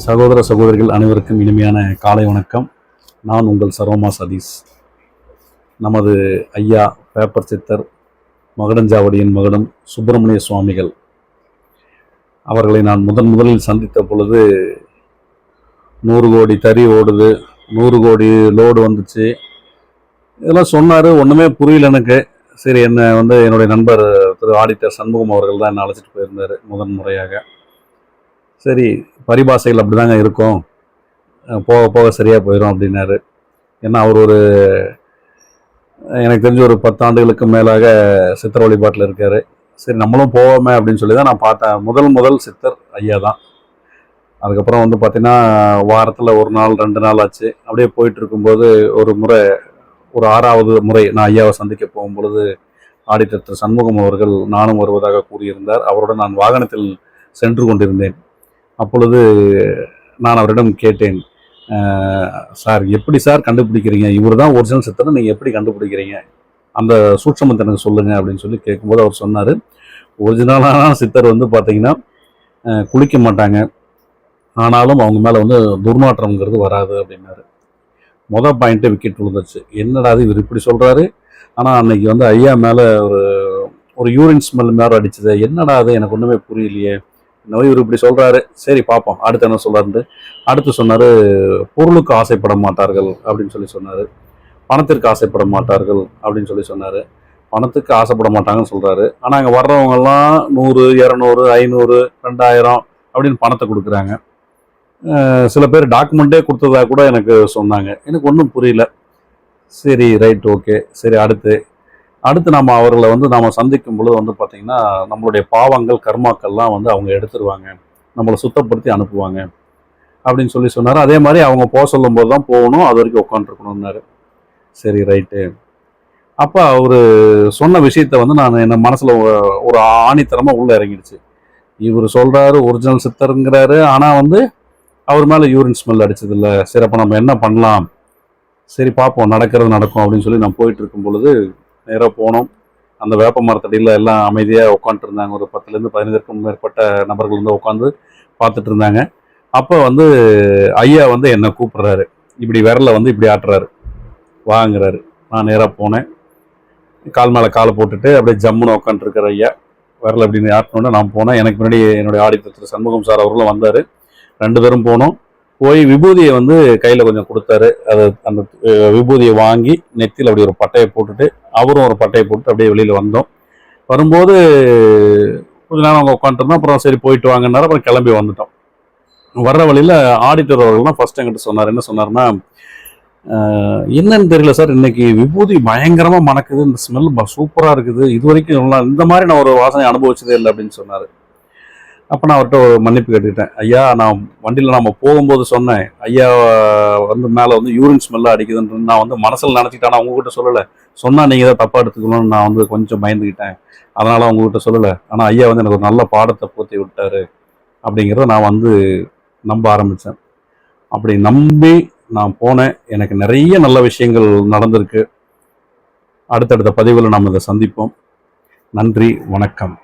சகோதர சகோதரிகள் அனைவருக்கும் இனிமையான காலை வணக்கம். நான் உங்கள் சரோமா சதீஷ். நமது ஐயா பேப்பர் சித்தர் மகுடஞ்சாவடியின் மகுடம் சுப்பிரமணிய சுவாமிகள் அவர்களை நான் முதலில் சந்தித்த பொழுது 100 கோடி தறி ஓடுது, 100 கோடி லோடு வந்துச்சு, இதெல்லாம் சொன்னார். ஒன்றுமே புரியல எனக்கு. சரி, என்னுடைய நண்பர் திரு ஆடிட்டர் சண்முகம் அவர்கள் தான் என்னை அழைச்சிட்டு போயிருந்தார் முறையாக. சரி, பரிபாஷைகள் அப்படி தாங்க இருக்கும், போக போக சரியாக போயிடும் அப்படின்னாரு. ஏன்னா அவர் எனக்கு தெரிஞ்ச ஒரு 10 ஆண்டுகளுக்கு மேலாக சித்தர் வழிபாட்டில் இருக்கார். சரி, நம்மளும் போவோமே அப்படின்னு சொல்லி தான் நான் பார்த்தேன். முதல் சித்தர் ஐயா தான். அதுக்கப்புறம் பார்த்தீங்கன்னா வாரத்தில் 1 நாள் 2 நாள் ஆச்சு. அப்படியே போயிட்டு இருக்கும்போது ஒரு முறை, ஒரு 6வது முறை நான் ஐயாவை சந்திக்க போகும்பொழுது ஆடிட்டர் திரு சண்முகம் அவர்கள் நானும் வருவதாக கூறியிருந்தார். அவருடன் நான் வாகனத்தில் சென்று கொண்டிருந்தேன். அப்பொழுது நான் அவரிடம் கேட்டேன், சார் எப்படி சார் கண்டுபிடிக்கிறீங்க, இவர் தான் ஒரிஜினல் சித்தர், நீங்கள் எப்படி கண்டுபிடிக்கிறீங்க, அந்த சூட்சமத்தை எனக்கு சொல்லுங்கள் அப்படின்னு சொல்லி கேட்கும்போது அவர் சொன்னார், ஒரிஜினலான சித்தர் பார்த்தீங்கன்னா குளிக்க மாட்டாங்க, ஆனாலும் அவங்க மேலே துர்நாற்றம்ங்கிறது வராது அப்படின்னாரு. மொதல் பாயிண்ட்டே விக்கெட் விழுந்துருச்சு. என்னடா இவர் இப்படி சொல்கிறாரு, ஆனால் அன்னைக்கு ஐயா மேலே ஒரு யூரின் ஸ்மெல் மேலே அடிச்சது, என்னடா அது எனக்கு ஒன்றுமே புரியலையே, இவர் இப்படி சொல்கிறாரு, சரி பார்ப்போம் அடுத்து என்ன சொல்கிறாருன்ட்டு. அடுத்து சொன்னார், பொருளுக்கு ஆசைப்பட மாட்டார்கள் அப்படின்னு சொல்லி சொன்னார், பணத்திற்கு ஆசைப்பட மாட்டார்கள் அப்படின்னு சொல்லி சொன்னார். பணத்துக்கு ஆசைப்பட மாட்டாங்கன்னு சொல்கிறாரு, ஆனால் அங்கே வர்றவங்கெல்லாம் 100, 200, 500, 2000 அப்படின்னு பணத்தை கொடுக்குறாங்க. சில பேர் டாக்குமெண்ட்டே கொடுத்ததா கூட எனக்கு சொன்னாங்க. எனக்கு ஒன்றும் புரியல. சரி, ரைட், ஓகே. சரி, அடுத்து நம்ம அவர்களை நாம் சந்திக்கும் பொழுது பார்த்திங்கன்னா நம்மளுடைய பாவங்கள் கர்மாக்கள்லாம் அவங்க எடுத்துருவாங்க, நம்மளை சுத்தப்படுத்தி அனுப்புவாங்க அப்படின்னு சொல்லி சொன்னார். அதே மாதிரி அவங்க போக சொல்லும் போது தான் போகணும், அது வரைக்கும் உட்காந்துருக்கணும்னாரு. சரி, ரைட்டு. அப்போ அவர் சொன்ன விஷயத்த நான் என் மனசில் ஒரு ஆணித்தரமாக உள்ளே இறங்கிடுச்சு. இவர் சொல்கிறாரு ஒரிஜினல் சித்தருங்கிறாரு, ஆனால் அவர் மேலே யூரின் ஸ்மெல் அடிச்சதில்லை. சரி, அப்போ நம்ம என்ன பண்ணலாம், சரி பார்ப்போம், நடக்கிறது நடக்கும் அப்படின்னு சொல்லி நான் போயிட்டு இருக்கும் பொழுது நேராக போனோம். அந்த வேப்ப மரத்தடியில் எல்லாம் அமைதியாக உட்காந்துட்டு இருந்தாங்க. ஒரு 10லேருந்து 15க்கும் மேற்பட்ட நபர்கள் உட்காந்து பார்த்துட்டு இருந்தாங்க. அப்போ ஐயா என்னை கூப்பிட்றாரு, இப்படி விரலை இப்படி ஆட்டுறாரு, வாங்குறாரு. நான் நேராக போனேன். கால் மேலே காலை போட்டுட்டு அப்படியே ஜம்முன்னு உட்காந்துருக்கிற ஐயா விரலை இப்படி ஆட்டினோட நான் போனேன். எனக்கு முன்னாடி என்னுடைய ஆடிட்டர் திரு சண்முகம் சார் அவர்களும் வந்தார். 2 பேரும் போனோம். போய் விபூதியை கையில் கொஞ்சம் கொடுத்தாரு. அந்த விபூதியை வாங்கி நெத்தியில் அப்படி ஒரு பட்டையை போட்டுட்டு அவரும் ஒரு பட்டையை போட்டு அப்படியே வெளியில் வந்தோம். வரும்போது கொஞ்ச நேரம் அவங்க உட்காந்துருந்தோம். அப்புறம் சரி போயிட்டு வாங்கினார். அப்புறம் கிளம்பி வந்துட்டோம். வர்ற வழியில் ஆடிட்டர் அவர்கள் தான் ஃபர்ஸ்ட் என்கிட்ட சொன்னார். என்ன சொன்னார்னா, என்னன்னு தெரியல சார், இன்னைக்கு விபூதி பயங்கரமாக மணக்குது, இந்த ஸ்மெல் சூப்பராக இருக்குது, இது வரைக்கும் இந்த மாதிரி நான் ஒரு வாசனை அனுபவிச்சதே இல்லை அப்படின்னு சொன்னார். அப்போ நான் அவர்கிட்ட ஒரு மன்னிப்பு கேட்டுக்கிட்டேன். ஐயா, நான் வண்டியில் நம்ம போகும்போது சொன்னேன், ஐயா மேலே யூரின் ஸ்மெல்லாக அடிக்குதுன்னு நான் மனசில் நினச்சிக்கிட்டேன். ஆனால் உங்ககிட்ட சொல்லலை. சொன்னால் நீங்கள் தான் தப்பாக எடுத்துக்கணும்னு நான் கொஞ்சம் பயந்துக்கிட்டேன். அதனால் உங்ககிட்ட சொல்லலை. ஆனால் ஐயா எனக்கு ஒரு நல்ல பாடத்தை போற்றி விட்டார் அப்படிங்கிறத நான் நம்ப ஆரம்பித்தேன். அப்படி நம்பி நான் போனேன். எனக்கு நிறைய நல்ல விஷயங்கள் நடந்திருக்கு. அடுத்தடுத்த பதிவில் நாம் இதை சந்திப்போம். நன்றி, வணக்கம்.